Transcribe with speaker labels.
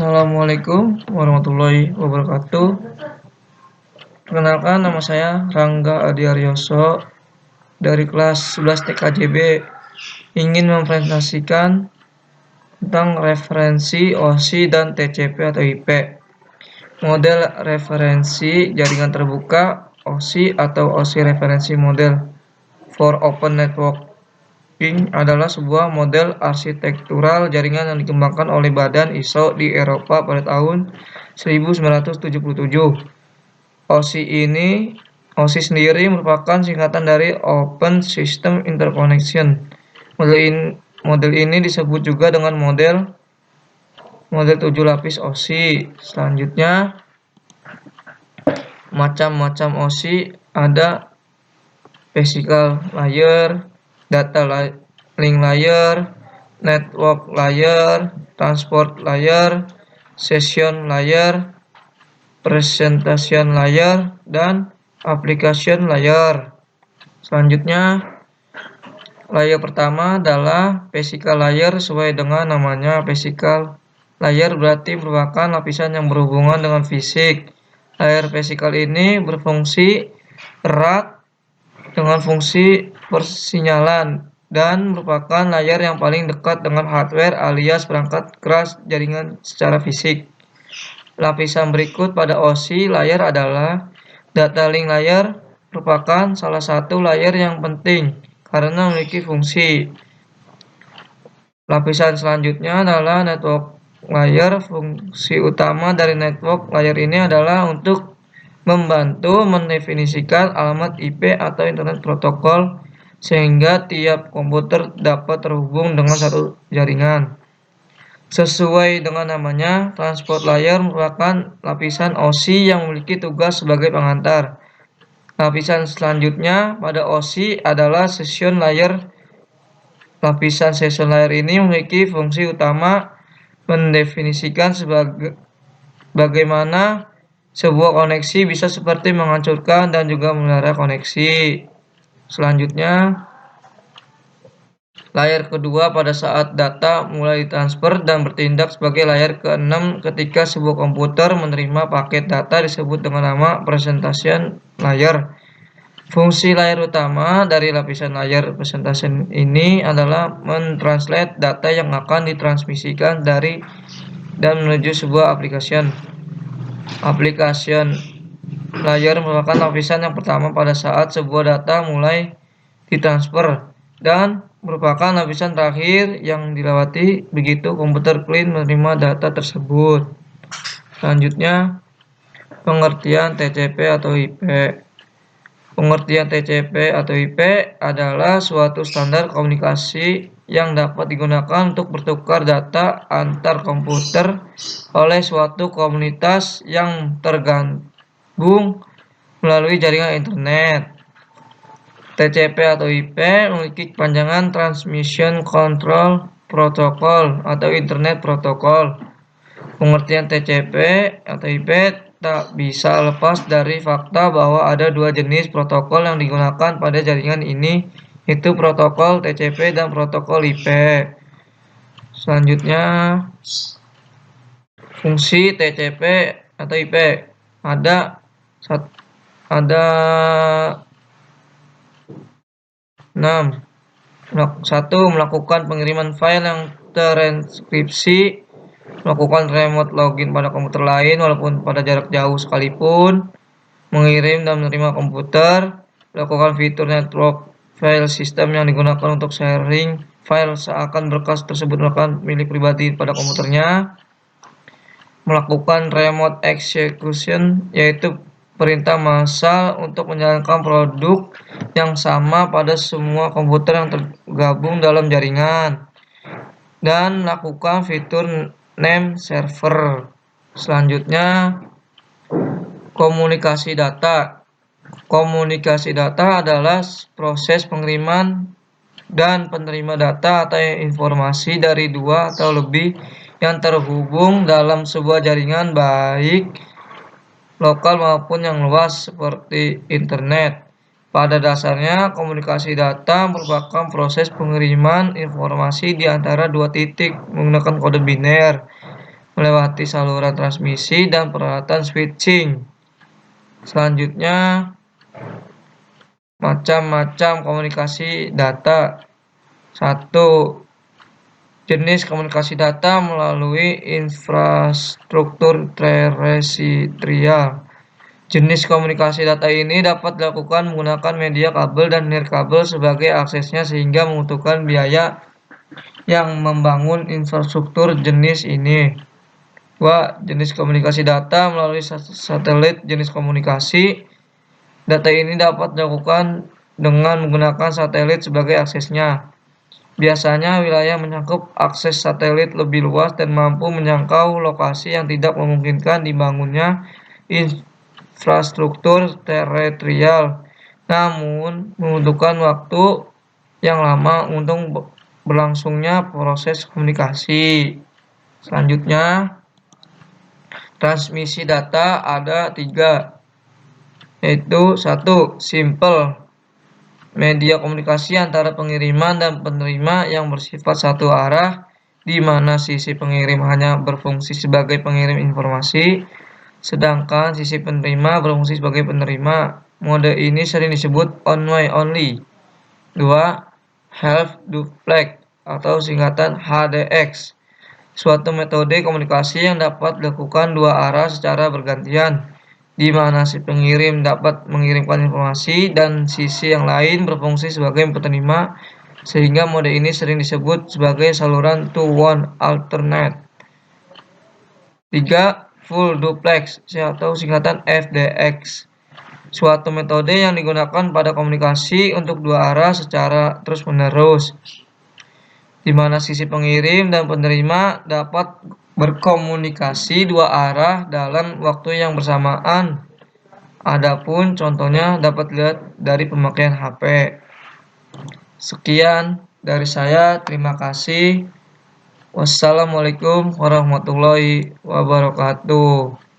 Speaker 1: Assalamualaikum warahmatullahi wabarakatuh. Perkenalkan, nama saya Rangga Adiaryoso dari kelas 11 TKJB. Ingin mempresentasikan tentang referensi OSI dan TCP atau IP. Model referensi jaringan terbuka OSI atau OSI referensi model for Open Networking adalah sebuah model arsitektural jaringan yang dikembangkan oleh Badan ISO di Eropa pada tahun 1977. OSI sendiri merupakan singkatan dari Open System Interconnection. Model ini disebut juga dengan model 7 lapis OSI. Selanjutnya, macam-macam OSI ada physical layer, data link layer, network layer, transport layer, session layer, presentation layer, dan application layer. Selanjutnya, layer pertama adalah physical layer. Sesuai dengan namanya, physical layer berarti merupakan lapisan yang berhubungan dengan fisik. Layer physical ini berfungsi erat dengan fungsi persinyalan dan merupakan layer yang paling dekat dengan hardware alias perangkat keras jaringan secara fisik. Lapisan berikut pada OSI layer adalah data link layer, merupakan salah satu layer yang penting karena memiliki fungsi. Lapisan selanjutnya adalah network layer. Fungsi utama dari network layer ini adalah untuk membantu mendefinisikan alamat IP atau internet protokol sehingga tiap komputer dapat terhubung dengan satu jaringan. Sesuai dengan namanya, transport layer merupakan lapisan OSI yang memiliki tugas sebagai pengantar. Lapisan selanjutnya pada OSI adalah session layer. Lapisan session layer ini memiliki fungsi utama mendefinisikan bagaimana sebuah koneksi bisa seperti menghancurkan dan juga memelihara koneksi. Selanjutnya, layer kedua pada saat data mulai ditransfer dan bertindak sebagai layer ke-6 ketika sebuah komputer menerima paket data disebut dengan nama presentation layer. Fungsi layer utama dari lapisan layer presentation ini adalah mentranslate data yang akan ditransmisikan dari dan menuju sebuah application. Application layer merupakan lapisan yang pertama pada saat sebuah data mulai ditransfer dan merupakan lapisan terakhir yang dilewati begitu komputer clean menerima data tersebut. Selanjutnya, pengertian TCP atau IP. Pengertian TCP atau IP adalah suatu standar komunikasi yang dapat digunakan untuk bertukar data antar komputer oleh suatu komunitas yang tergabung melalui jaringan internet. TCP atau IP memiliki kepanjangan Transmission Control Protocol atau Internet Protocol. Pengertian TCP atau IP tak bisa lepas dari fakta bahwa ada dua jenis protokol yang digunakan pada jaringan ini, yaitu protokol TCP dan protokol IP. Selanjutnya, fungsi TCP atau IP ada 6. 1. Melakukan pengiriman file yang terenkripsi, melakukan remote login pada komputer lain walaupun pada jarak jauh sekalipun, mengirim dan menerima komputer, melakukan fitur network file system yang digunakan untuk sharing file seakan berkas tersebut merupakan milik pribadi pada komputernya, melakukan remote execution yaitu perintah massal untuk menjalankan produk yang sama pada semua komputer yang tergabung dalam jaringan, dan lakukan fitur name server. Selanjutnya, komunikasi data. Komunikasi data adalah proses pengiriman dan penerima data atau informasi dari dua atau lebih yang terhubung dalam sebuah jaringan baik lokal maupun yang luas seperti internet. Pada dasarnya, komunikasi data merupakan proses pengiriman informasi di antara dua titik menggunakan kode biner. melewati saluran transmisi dan peralatan switching. Selanjutnya, macam-macam komunikasi data. 1. Jenis komunikasi data melalui infrastruktur terestrial. Jenis komunikasi data ini dapat dilakukan menggunakan media kabel dan nirkabel sebagai aksesnya sehingga membutuhkan biaya yang membangun infrastruktur jenis ini. 2. Jenis komunikasi data melalui satelit. Jenis komunikasi data ini dapat dilakukan dengan menggunakan satelit sebagai aksesnya. Biasanya wilayah mencakup akses satelit lebih luas dan mampu menjangkau lokasi yang tidak memungkinkan dibangunnya infrastruktur terestrial, namun membutuhkan waktu yang lama untuk berlangsungnya proses komunikasi. Selanjutnya, transmisi data ada 3, yaitu 1. Simple, media komunikasi antara pengiriman dan penerima yang bersifat satu arah, di mana sisi pengirim hanya berfungsi sebagai pengirim informasi, sedangkan sisi penerima berfungsi sebagai penerima. Mode ini sering disebut one-way only. 2. Half duplex atau singkatan HDX, suatu metode komunikasi yang dapat dilakukan dua arah secara bergantian, di mana si pengirim dapat mengirimkan informasi dan sisi yang lain berfungsi sebagai penerima, sehingga mode ini sering disebut sebagai saluran two-one alternate. 3. Full duplex atau singkatan FDX, suatu metode yang digunakan pada komunikasi untuk dua arah secara terus-menerus, di mana sisi pengirim dan penerima dapat berkomunikasi dua arah dalam waktu yang bersamaan. Adapun contohnya dapat dilihat dari pemakaian HP. Sekian dari saya, terima kasih. Wassalamualaikum warahmatullahi wabarakatuh.